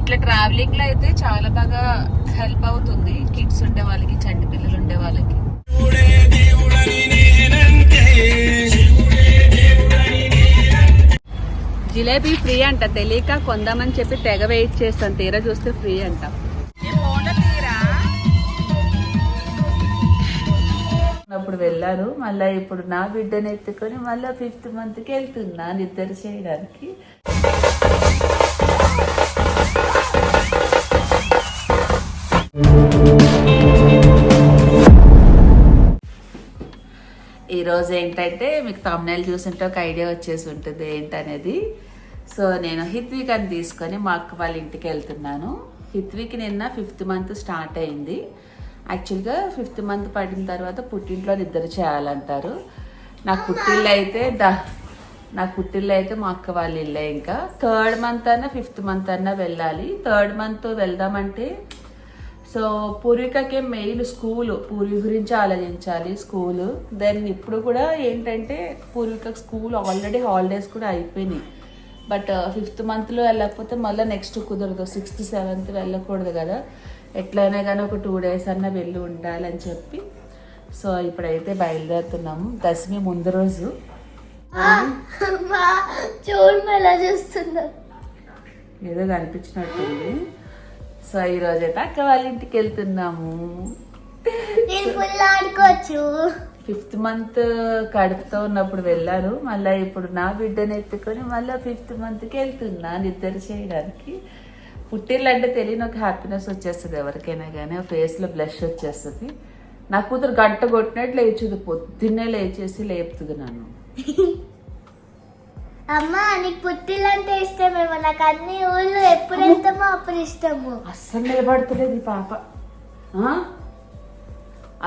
ఇట్లా ట్రావెలింగ్ లో అయితే చాలా బాగా హెల్ప్ అవుతుంది. కిడ్స్ ఉండే వాళ్ళకి, చంటి పిల్లలు ఉండే వాళ్ళకి. జిలేబీ ఫ్రీ అంట, తెలియక కొందామని చెప్పి తెగ వెయిట్ చేస్తాను. తీరా చూస్తే ఫ్రీ అంట. అప్పుడు వెళ్ళారు, మళ్ళీ ఇప్పుడు నా బిడ్డను ఎత్తుకొని మళ్ళీ 5th మంత్కి వెళ్తున్నా నిద్ర చేయడానికి. ఈరోజు ఏంటంటే మీకు thumbnail చూసింటే ఒక ఐడియా వచ్చేసి ఉంటుంది ఏంటనేది. సో నేను హిత్వికని తీసుకొని మా అక్క వాళ్ళ ఇంటికి వెళ్తున్నాను. హిత్వికి నిన్న 5th మంత్ స్టార్ట్ అయింది. యాక్చువల్గా 5th మంత్ పడిన తర్వాత పుట్టింట్లో నిద్ర చేయాలంటారు. నాకు పుట్టిల్లు అయితే మా అక్క వాళ్ళ ఇల్లే. ఇంకా 3rd మంత్ అన్నా 5th మంత్ అన్నా వెళ్ళాలి. 3rd మంత్ వెళ్దామంటే సో పూర్వికకే మెయిన్ స్కూలు, పూర్వి గురించి ఆలోచించాలి స్కూలు. దెన్ ఇప్పుడు కూడా ఏంటంటే పూర్వికకు స్కూల్ ఆల్రెడీ హాలిడేస్ కూడా అయిపోయినాయి. బట్ 5th మంత్లో వెళ్ళకపోతే మళ్ళీ నెక్స్ట్ కుదరదు. 6th 7th వెళ్ళకూడదు కదా, ఎట్లయినా కానీ ఒక 2 days అన్నా వెళ్ళి ఉండాలని చెప్పి సో ఇప్పుడైతే బయలుదేరుతున్నాము. దశమి ముందు రోజు. ఏదో కనిపించినట్టుంది. సో ఈ రోజైతే అక్క వాళ్ళ ఇంటికి వెళ్తున్నాము. 5th మంత్ కడుపుతో ఉన్నప్పుడు వెళ్ళారు, మళ్ళీ ఇప్పుడు నా బిడ్డను ఎత్తుకొని మళ్ళీ 5th మంత్కి వెళ్తున్నా నిద్ర చేయడానికి. పుట్టిల్లు అంటే తెలియని ఒక హ్యాపీనెస్ వచ్చేస్తుంది ఎవరికైనా కానీ, ఫేస్లో బ్లష్ వచ్చేస్తుంది. నా కూతురు గంట కొట్టినట్టు లేచుది, పొద్దున్నే లేచేసి లేపుతుంది నన్ను. అమ్మా నీకు పుట్టిల్లు అంటే ఇష్టమేమో, నాకు అన్ని ఊళ్ళు ఎప్పుడు వెళ్తామో అప్పుడు ఇష్టము. అస్సలు నిలబడతలేదు ఈ పాప.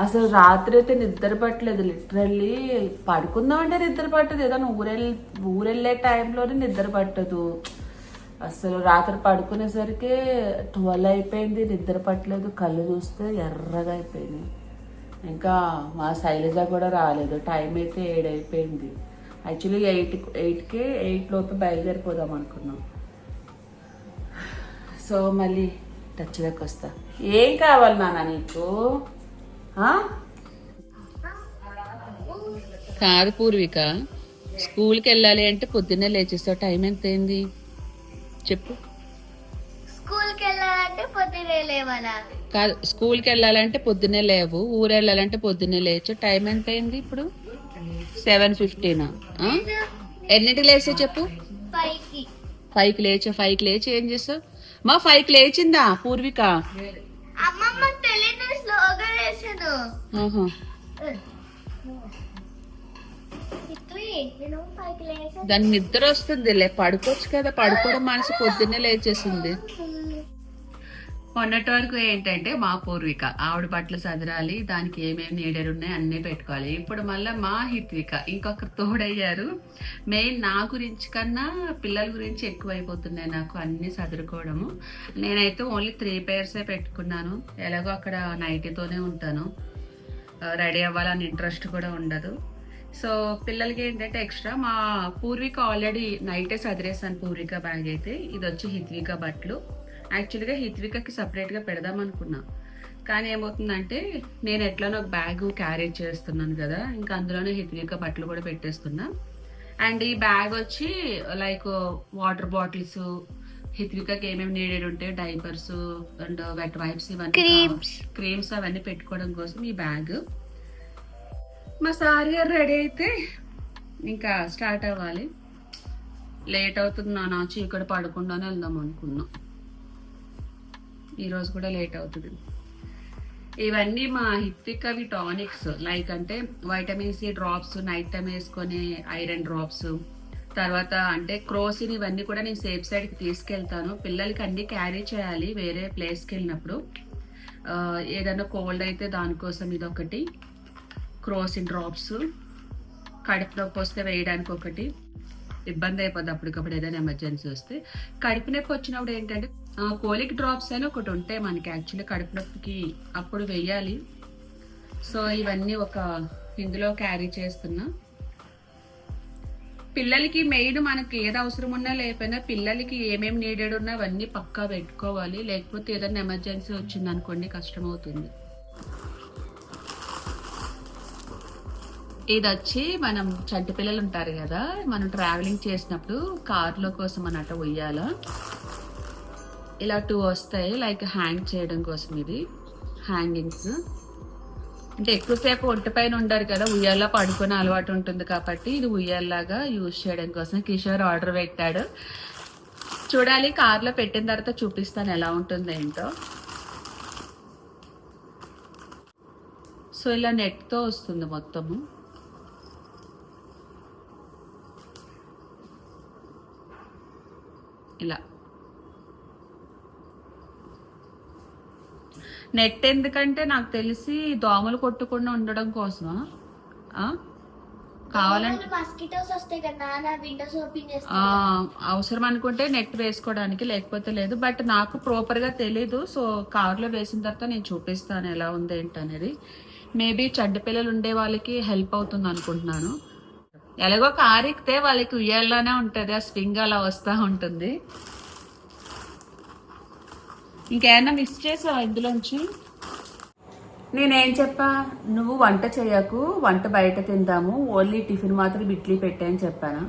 అసలు రాత్రి అయితే నిద్ర పట్టలేదు. లిటరల్లీ పడుకుందామంటే నిద్ర పట్టదు, ఏదైనా ఊరెళ్ళే టైంలోనే నిద్ర పట్టదు. అసలు రాత్రి పడుకునేసరికి 12 అయిపోయింది, నిద్ర పట్టలేదు. కళ్ళు చూస్తే ఎర్రగా అయిపోయింది. ఇంకా మా శైలజ కూడా రాలేదు. టైం అయితే 7 అయిపోయింది. యాక్చువల్లీ 8 లోపు బయలుదేరిపోదాం అనుకున్నాం. సో మళ్ళీ టచ్లోకి వస్తా. ఏం కావాలి నాన్న నీకు? కాదు పూర్విక, స్కూల్కి వెళ్ళాలి అంటే పొద్దున్నే లేచేస్తావు. టైం ఎంత అయింది చెప్పు? స్కూల్కి వెళ్ళాలంటే పొద్దున్నే లేవాలా? కాదు, స్కూల్కి వెళ్ళాలంటే పొద్దున్నే లేవు, ఊరు వెళ్ళాలంటే పొద్దున్నే లేచు. టైం ఎంత అయింది ఇప్పుడు? 7:15. ఎన్నింటికి లేచా చెప్పు? 5కి లేచా. 5కి లేచి ఏం చేస్తావు? మా 5కి లేచిందా పూర్విక? దాని నిద్ర వస్తుంది, పడుకోవచ్చు కదా. పడుకోవడం మనసు పొద్దున్నే లేచేసింది. మొన్నటి వరకు ఏంటంటే మా పూర్విక ఆవిడ బట్టలు సదరాలి, దానికి ఏమేమి నీడలు ఉన్నాయి అన్నీ పెట్టుకోవాలి. ఇప్పుడు మళ్ళీ మా హిత్విక ఇంకొకరు తోడయ్యారు. మెయిన్ నా గురించి కన్నా పిల్లల గురించి ఎక్కువైపోతున్నాయి నాకు అన్నీ సదురుకోవడము. నేనైతే ఓన్లీ 3 pairs పెట్టుకున్నాను. ఎలాగో అక్కడ నైటీతోనే ఉంటాను, రెడీ అవ్వాలని ఇంట్రెస్ట్ కూడా ఉండదు. సో పిల్లలకి ఏంటంటే ఎక్స్ట్రా మా పూర్విక ఆల్రెడీ నైటే సదిరేసాను. పూర్విక బ్యాగ్ అయితే ఇది వచ్చి హిత్విక బట్టలు. యాక్చువల్గా హిత్వికకి సపరేట్గా పెడదాం అనుకున్నా, కానీ ఏమవుతుందంటే నేను ఎట్లానో ఒక బ్యాగ్ క్యారీ చేస్తున్నాను కదా, ఇంకా అందులోనే హిత్విక బట్టలు కూడా పెట్టేస్తున్నా. అండ్ ఈ బ్యాగ్ వచ్చి లైక్ వాటర్ బాటిల్స్, హిత్వికకి ఏమేమి నీడెడ్ ఉంటే డైపర్స్ అండ్ వెట్ వైప్స్, ఇవన్నీ క్రీమ్స్ అవన్నీ పెట్టుకోవడం కోసం ఈ బ్యాగ్. మా సార్ గారు రెడీ అయితే ఇంకా స్టార్ట్ అవ్వాలి. లేట్ అవుతుంది నాన్న, చీకటి పడకుండానే వెళ్దాం అనుకున్నాం. ఈరోజు కూడా లేట్ అవుతుంది. ఇవన్నీ మా హిత్వికవి టానిక్స్, లైక్ అంటే vitamin C drops, night time వేసుకొని ఐరన్ డ్రాప్స్. తర్వాత అంటే క్రోసిన్, ఇవన్నీ కూడా నేను సేఫ్ సైడ్కి తీసుకెళ్తాను. పిల్లలకి అన్ని క్యారీ చేయాలి వేరే ప్లేస్కి వెళ్ళినప్పుడు. ఏదైనా కోల్డ్ అయితే దానికోసం ఇదొకటి, క్రోసిన్ డ్రాప్స్. కడుపు నొప్పి వస్తే వేయడానికి ఒకటి, ఇబ్బంది అయిపోద్ది అప్పటికప్పుడు ఏదైనా ఎమర్జెన్సీ వస్తే. కడుపు నొప్పి వచ్చినప్పుడు ఏంటంటే కోలిక్ డ్రాప్స్ అని ఒకటి ఉంటాయి మనకి, యాక్చువల్లీ కడుపు నొప్పికి అప్పుడు వెయ్యాలి. సో ఇవన్నీ ఒక ఇందులో క్యారీ చేస్తున్నా. పిల్లలకి మెయిన్ మనకి ఏది అవసరం ఉన్నా లేకపోయినా పిల్లలకి ఏమేమి నీడెడ్ ఉన్నా అవన్నీ పక్కా పెట్టుకోవాలి. లేకపోతే ఏదైనా ఎమర్జెన్సీ వచ్చింది అనుకోండి కష్టం అవుతుంది. ఇది వచ్చి మనం చంటి పిల్లలు ఉంటారు కదా, మనం ట్రావెలింగ్ చేసినప్పుడు కార్లో కోసం అన్నట్టు ఉయ్యాల ఇలా 2 వస్తాయి, లైక్ హ్యాంగ్ చేయడం కోసం. ఇది హ్యాంగింగ్స్ అంటే ఎక్కువసేపు ఒంటి పైన ఉండరు కదా, ఉయ్యాల్లో పడుకునే అలవాటు ఉంటుంది కాబట్టి ఇది ఉయ్యాల్లాగా యూజ్ చేయడం కోసం కిషోర్ ఆర్డర్ పెట్టాడు. చూడాలి, కార్లో పెట్టిన తర్వాత చూపిస్తాను ఎలా ఉంటుంది ఏంటో. సో ఇలా నెట్తో వస్తుంది మొత్తము. ఇలా నెట్ ఎందుకంటే నాకు తెలిసి దోమలు కొట్టకుండా ఉండడం కోసమా కావాలంటే మస్కిటోస్ వస్తాయి కదా, విండోస్ ఓపెన్ చేస్తే అవసరం అనుకుంటే నెట్ వేసుకోవడానికి, లేకపోతే లేదు. బట్ నాకు ప్రాపర్ గా తెలీదు. సో కార్లో వేసిన తర్వాత నేను చూపిస్తాను ఎలా ఉంది ఏంటనేది. మేబీ చడ్డ పిల్లలు ఉండే వాళ్ళకి హెల్ప్ అవుతుంది అనుకుంటున్నాను. ఎలాగో కార్ ఎక్కితే వాళ్ళకి ఉయ్యాలానే ఉంటుంది, ఆ స్వింగ్ అలా వస్తూ ఉంటుంది. ఇంకేమన్నా మిస్ చేసావా ఇందులోంచి? నేనేం చెప్పా, నువ్వు వంట చేయకు, వంట బయట తిందాము, ఓన్లీ టిఫిన్ మాత్రం ఇడ్లీ పెట్టాయని చెప్పానా?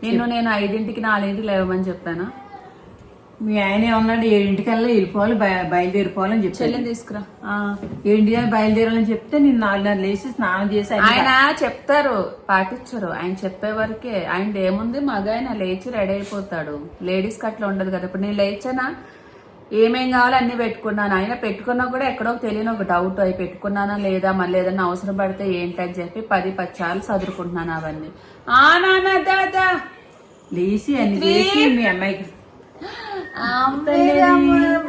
నేను 5ంటికి 4ంటికి లేవమని చెప్పానా? మీ ఆయన ఏమన్నాడు 7ంటికల్లా వెళ్ళిపోవాలి, బయలుదేరిపోవాలని చెప్పి చెల్లిని తీసుకురా. 7ంటికి బయలుదేరాలని చెప్తే నేను 4:30 లేచి స్నానం చేసి ఆయన చెప్తారు, పాటించరు. ఆయన చెప్పే వరకే. ఆయన ఏముంది, మగాయన లేచి రెడీ అయిపోతాడు. లేడీస్కి అట్లా ఉండదు కదా. ఇప్పుడు నేను లేచానా, ఏమేం కావాలో అన్ని పెట్టుకున్నాను. ఆయన పెట్టుకున్నా కూడా ఎక్కడో తెలియని ఒక డౌట్, అవి పెట్టుకున్నానా లేదా, మళ్ళీ ఏదన్నా అవసరం పడితే ఏంటని చెప్పి 10 సార్లు చదువుకుంటున్నాను అవన్నీ. నాన్న దాదా లేచి అన్ని చేసి మీ అమ్మాయికి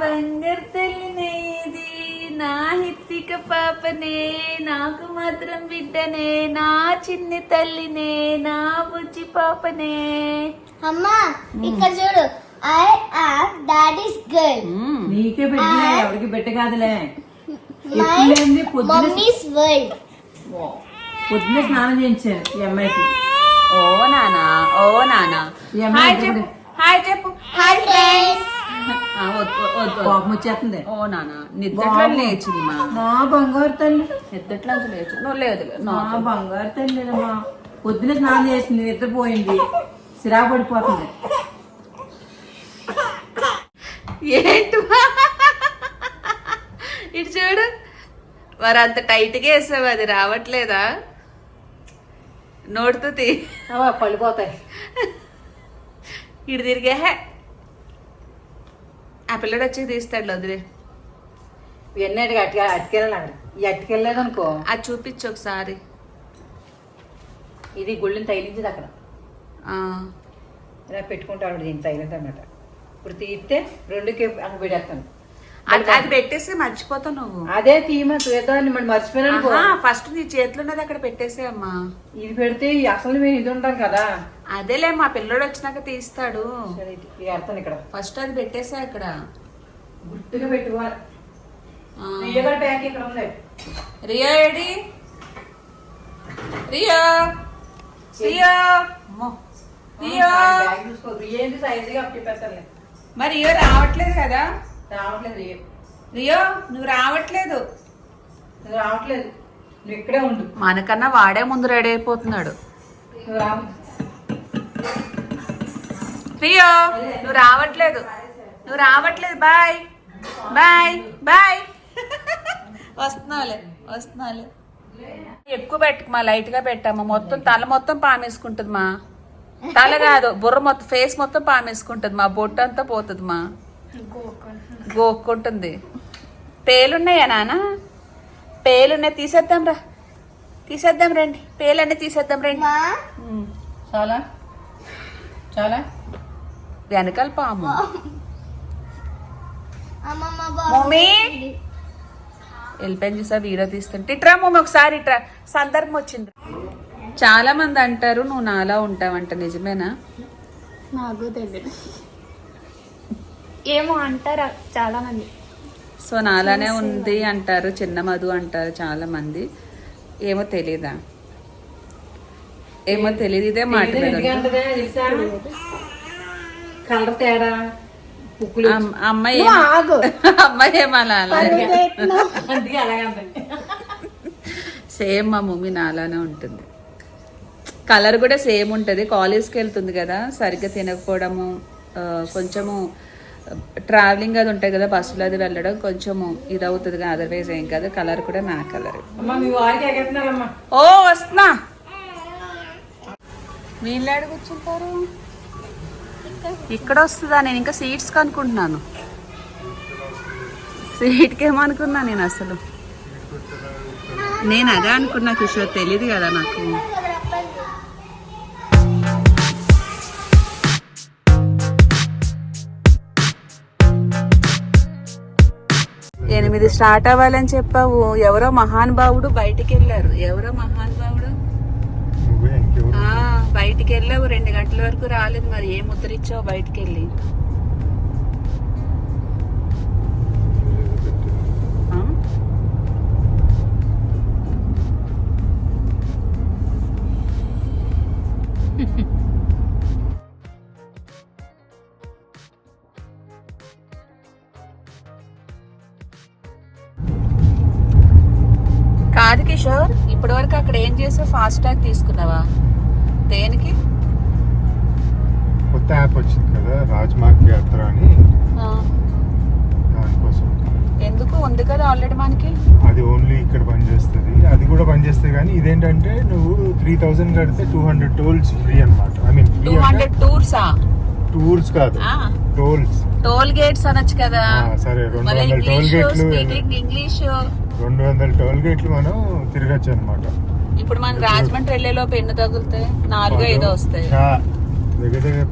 బంగారు తల్లినేది, నా హిత్విక పాపనే, నాకు మాత్రం బిడ్డనే, నా చిన్ని తల్లినే, నా బుజ్జి పాపనే. అమ్మా ఇక్కడ చూడు, I am daddy's girl. నీకే పెట్టలే, ఎవరికి పెట్ట కాదులే. Mommy's world. పొద్దున్న స్నానం చేయించాను ఈ అమ్మాయికి. ఓ నానా, ఓ నానా. ఈ అమ్మాయి హాయ్ చెప్పు. Hi friends. కోపం వచ్చేస్తుంది. ఓ నానా, నిద్రలో లేచింది మా. నా బంగారు తల్లి, నిద్రలో లేచి. నువ్వు లేదు, నా బంగారు తల్లి మా. పొద్దున్న స్నానం చేసింది, నిద్రపోయింది, సిరా పడిపోతుంది. ఏంటి ఇటు చూడు, మరి అంత టైట్గా వేసావు, అది రావట్లేదా? నోడుతుంది, పడిపోతాయి. ఇటు తిరిగే. ఆ పిల్లడు వచ్చి తీస్తాడు, వదిలే. ఇవన్నీ అటుకెళ్ళాలి. ఈ అటుకెళ్ళలేదు అనుకో, అది చూపించు ఒకసారి. ఇది గుళ్ళని తగిలించింది అక్కడ, ఆ, ఇలా పెట్టుకుంటాడు. దీన్ని తగిలింది అన్నమాట. ఇప్పుడు తీస్తే 2కి అక్కడ పెట్టేస్తాను. అది పెట్టేసి మర్చిపోతావు నువ్వు. అదే తీమ చూద్దాన్ని మరి మర్చిపోయాను. ఫస్ట్ నీ చేతిలో ఉన్నది అక్కడ పెట్టేసే అమ్మా. ఇది పెడితే అసలు మేము ఇది ఉంటాం కదా. అదేలే, మా పిల్లడు వచ్చినాక తీస్తాడు. ఇది అర్థం ఇక్కడ ఫస్ట్ అది పెట్టేసా అక్కడ గుర్తుగా పెట్టుకోవాలి. బ్యాగ్ ఇక్కడ ఉంది. రియా ఏడి? రియా, రియా, రియా. చూసుకో ఏంటి సైజుగా అప్పటి పెడతాను. మరి రియో రావట్లేదు కదా. రావట్లేదు రియో, నువ్వు రావట్లేదు. నువ్వు రావట్లేదు, నువ్వు ఇక్కడే ఉండు. మనకన్నా వాడే ముందు రెడీ అయిపోతున్నాడు. నువ్వు రావు. రియో, నువ్వు రావట్లేదు, నువ్వు రావట్లేదు. Bye bye bye. వస్తున్నావులే, వస్తున్నావులే. ఎక్కువ పెట్టుకు మా, లైట్ గా పెట్టామా. మొత్తం తల మొత్తం పామేసుకుంటుంది మా. తల కాదు, బుర్ర మొత్తం, ఫేస్ మొత్తం పామేసుకుంటుంది మా. బొట్టు అంతా పోతుంది మా, గోక్కుంటుంది. పేలున్నాయా నాన్న? పేలున్నాయి, తీసేద్దాం రా, తీసేద్దాం రండి. పేలన్నీ తీసేద్దాం రండి. చాలా చాలా వెనకాల పాము. మమ్మీ వెళ్ళిపోయింది చూసా, వీడియో తీస్తుంటే. ఇట్రా మమ్మీ ఒకసారి, ఇట్రా, సందర్భం వచ్చింది. చాలా మంది అంటారు నువ్వు నాలా ఉంటావంట, నిజమేనా? నాకు తెలియదు, ఏమో అంటారా చాలా మంది. సో నాలానే ఉంది అంటారు, చిన్న మధు అంటారు చాలా మంది. ఏమో తెలీదా? ఏమో తెలియదు, ఇదే మాట మీద ఎందుకంటే తెలుసా కలర్ తేడా పుక్కులు అమ్మాయి ఆగు అమ్మాయి ఏమలా అందుకే అలాగంటే సేమ్ మా మమ్మీ నాలానే ఉంటుంది. కలర్ కూడా సేమ్ ఉంటుంది. కాలేజ్కి వెళ్తుంది కదా, సరిగ్గా తినకపోవడము, కొంచెము ట్రావెలింగ్ అది ఉంటాయి కదా, బస్సులో అది వెళ్ళడం కొంచెము ఇది అవుతుంది కానీ అదర్వైజ్ ఏం కాదు. కలర్ కూడా నా కలర్. అమ్మా మీ వారికి ఎగెత్తున్నారమ్మా. ఓ వస్తున్నా. వీళ్ళు ఎక్కడ కూర్చుంటారు? ఇక్కడ వస్తుందా? నేను ఇంకా సీట్స్ కనుక్కుంటున్నాను. సీట్కి ఏమనుకున్నా నేను అసలు. నేను అదే అనుకున్నా కిషోర్, తెలియదు కదా నాకు. ఎనిమిది స్టార్ట్ అవ్వాలని చెప్పావు. ఎవరో మహానుభావుడు బయటికి వెళ్ళారు. ఎవరో మహానుభావుడు బయటికి వెళ్ళావు, 2 గంటల వరకు రాలేదు. మరి ఏ ముద్ర ఇచ్చావు బయటికి వెళ్ళి? కాదు కిషోర్, ఇప్పటి వరకు అక్కడ ఏం చేసావు? ఫాస్ట్ ట్యాగ్ తీసుకున్నావా? దేనికి? కొత్త యాప్ వచ్చింది కదా, రాజ్మార్గ్ యాత్ర అని, దానికోసం. ఎందుకు? ఉంది కదా ఆల్రెడీ మనకి. అది ఓన్లీ ఇక్కడ పనిచేస్తుంది, అది కూడా పనిచేస్తుంది. కానీ ఇదేంటంటే నువ్వు 3000 కడితే 200 టోల్స్ ఫ్రీ అన్నమాట. I mean 200 టూర్సా? టూర్స్ కాదు, టోల్స్. టోల్ గేట్స్ అనొచ్చు కదా. సరే, 200 టోల్ గేట్లు, ఇంగ్లీష్ 200 టోల్ గేట్లు మనం తిరగచ్చు అనమాట. ఇప్పుడు మనం రాజమండ్రి వెళ్లే లోపు ఎన్ని తగులుతాయి? 4-5 వస్తాయి. దగ్గర దగ్గర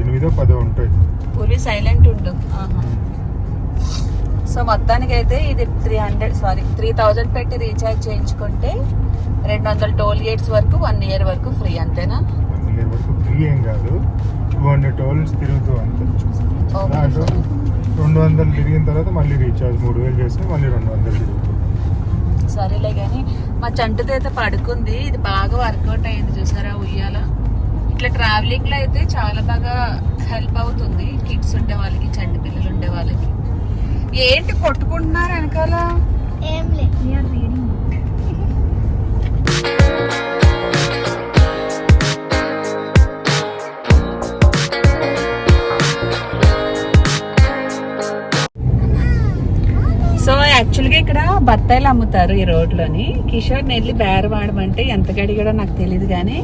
8-10 ఉంటాయి. పూర్వీ సైలెంట్ ఉండు. సో మొత్తానికి అయితే ఇది 3000 పెట్టి రీఛార్జ్ చేయించుకుంటే 200 టోల్ గేట్స్ వరకు 1 year వరకు ఫ్రీ, అంతేనా? 1 year వరకు ఫ్రీ ఏం కాదు, 200 టోల్స్ తిరుగుతూ అంతే. దాంట్లో 200 తిరిగిన తర్వాత మళ్ళీ రీఛార్జ్ 3000 చేస్తే మళ్ళీ 200 తిరుగుతుంది. సరేలే కానీ మా చంటుతో అయితే పడుకుంది. ఇది బాగా వర్కౌట్ అయింది చూసారా ఉయ్యాల. ఇట్లా ట్రావెలింగ్ లో అయితే చాలా బాగా హెల్ప్ అవుతుంది. కిడ్స్ ఉండే వాళ్ళకి, చంటి పిల్లలు ఉండే వాళ్ళకి. ఏంటి కొట్టుకుంటున్నారు వెనకాల? ఏం లేదు. సో యాక్చువల్గా ఇక్కడ బత్తాయిలు అమ్ముతారు ఈ రోడ్లోని. కిషోర్ని వెళ్ళి బేరం ఆడమంటే ఎంత గడిగాడో నాకు తెలియదు, కానీ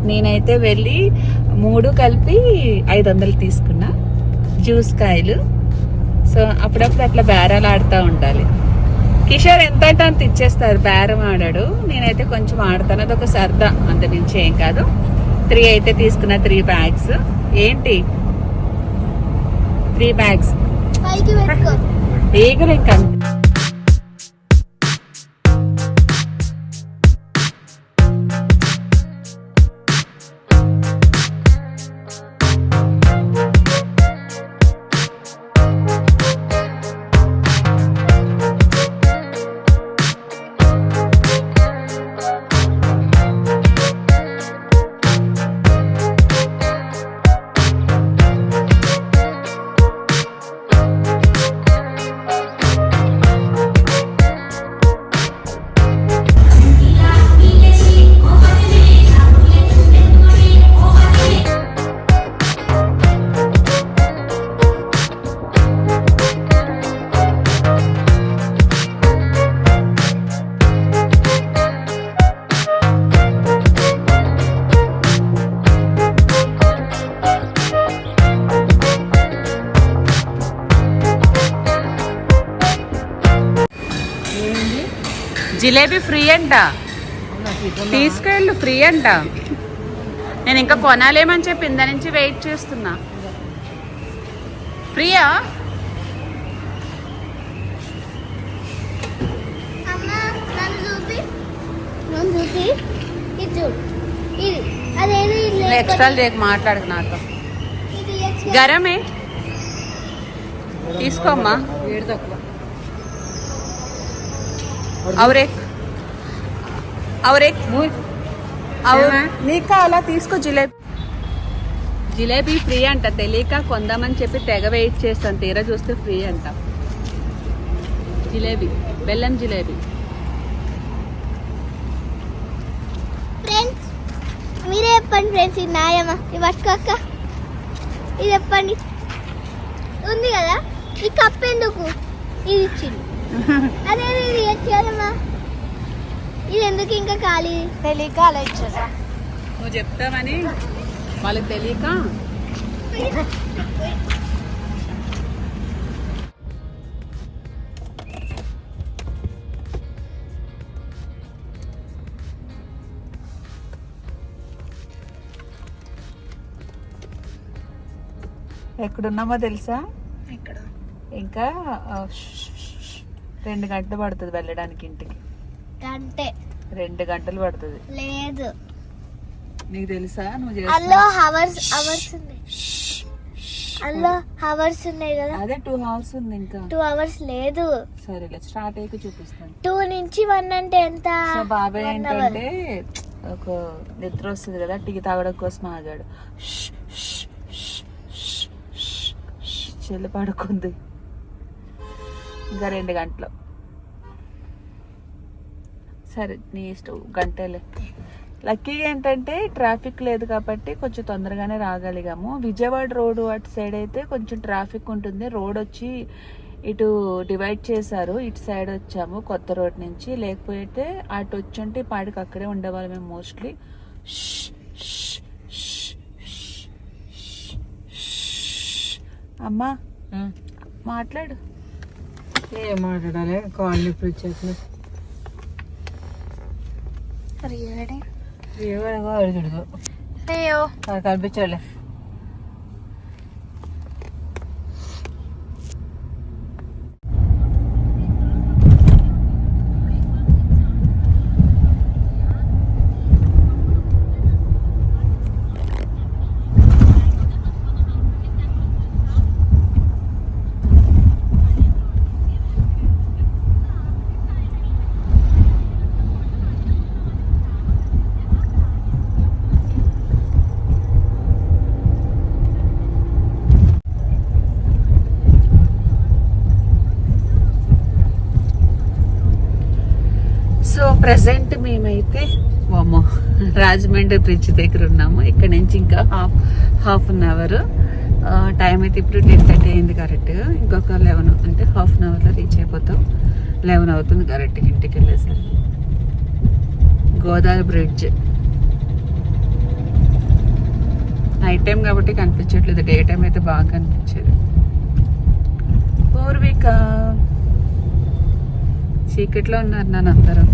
నేనైతే వెళ్ళి 3 కలిపి 500 తీసుకున్నా జ్యూస్ కాయలు. సో అప్పుడప్పుడు అట్లా బేరాలు ఆడుతూ ఉండాలి. కిషోర్ ఎంత అంటే అంత ఇచ్చేస్తారు, బేరం ఆడాడు. నేనైతే కొంచెం ఆడతాను, అదొక సరదా, అంత నుంచి ఏం కాదు. 3 అయితే తీసుకున్నా, 3 bags. ఏంటి 3 bags? పైకి పెట్టుకో. ఈగలు ఇంకా జిలేబీ ఫ్రీ అంట, తీసుకెళ్ళు, ఫ్రీ అంట. నేను ఇంకా కొనాలేమని చెప్పి ఇందా నుంచి వెయిట్ చేస్తున్నా. ఫ్రీయా? అమ్మా నన్ను చూపి, నన్ను చూపి. ఇది చూడు, ఇది అదేది ఎక్స్ట్రాలు చేయకు, మాట్లాడకు నాతో. ఇది గరమే తీసుకోమ్మా. వేడి తక్కువ. और एक నీకు కావాలా తీసుకో జిలేబీ. జిలేబీ ఫ్రీ అంట, తెలియక కొందామని చెప్పి తెగ వెయిట్ చేస్తాను, తీరా చూస్తే ఫ్రీ అంట. జిలేబీ, బెల్లం జిలేబీ. ఫ్రెండ్స్ మీరే చెప్పండి ఫ్రెండ్స్, ఇది న్యాయమా? ఇది పట్టుకోక్క, ఇది చెప్పండి. ఉంది కదా ఈ కప్ ఎందుకు ఇది ఇచ్చింది? అదే ఇది ఇచ్చి కదమ్మా, ఇది ఎందుకు ఇంకా ఖాళీ? తెలియక అలా ఇచ్చారా? నువ్వు చెప్తావని వాళ్ళకి తెలియక. ఎక్కడున్నామో తెలుసా? ఇక్కడ ఇంకా 2 గంటలు పడుతుంది వెళ్ళడానికి ఇంటికి. గంటే 2 గంటలు పడుతుంది. లేదు, నీకు తెలుసా? నువ్వు అల్లో హవర్స్ ఉన్నాయి, అల్లో హవర్స్ ఉన్నాయి కదా. అదే 2 hours ఉంది ఇంకా. 2 hours లేదు. సరేలే, స్టార్ట్ అయ్యి చూపిస్తాను. 2 నుంచి 1 అంటే ఎంత? సో బాబాయ్ 1 hour. ఏంటంటే ఒక నిద్ర వస్తుంది కదా, టీ తాగడం కోసం ఆగాడు. చెల్లి పడుకుంది. ఇంకా 2 గంటలు. సరే నీ ఇష్టం, గంటలే. లక్కీగా ఏంటంటే ట్రాఫిక్ లేదు కాబట్టి కొంచెం తొందరగానే రాగలిగాము. విజయవాడ రోడ్ అటు సైడ్ అయితే కొంచెం ట్రాఫిక్ ఉంటుంది. రోడ్ వచ్చి ఇటు డివైడ్ చేశారు, ఇటు సైడ్ వచ్చాము కొత్త రోడ్ నుంచి. లేకపోతే అటు వచ్చుంటే పాడికి అక్కడే ఉండేవాళ్ళు మేము మోస్ట్లీ. అమ్మా మాట్లాడు. ఏం మాట్లాడాలి, కాళ్ళు ఇప్పుడు వచ్చేట్లు కనిపించాలి. సో ప్రెసెంట్ మేమైతే రాజమండ్రి బ్రిడ్జ్ దగ్గర ఉన్నాము. ఇక్కడ నుంచి ఇంకా హాఫ్ అన్ అవర్. టైం అయితే ఇప్పుడు 10:30 అయింది కరెక్ట్గా. ఇంకొక 11 అంటే హాఫ్ అన్ అవర్లో రీచ్ అయిపోతాం. 11 అవుతుంది కరెక్ట్గా ఇంటికి వెళ్ళేసరికి. గోదావరి బ్రిడ్జ్ నైట్ టైం కాబట్టి కనిపించట్లేదు, డే టైం అయితే బాగా కనిపించేది. పూర్విక చీకట్లో ఉన్నారు నాన్న అందరూ.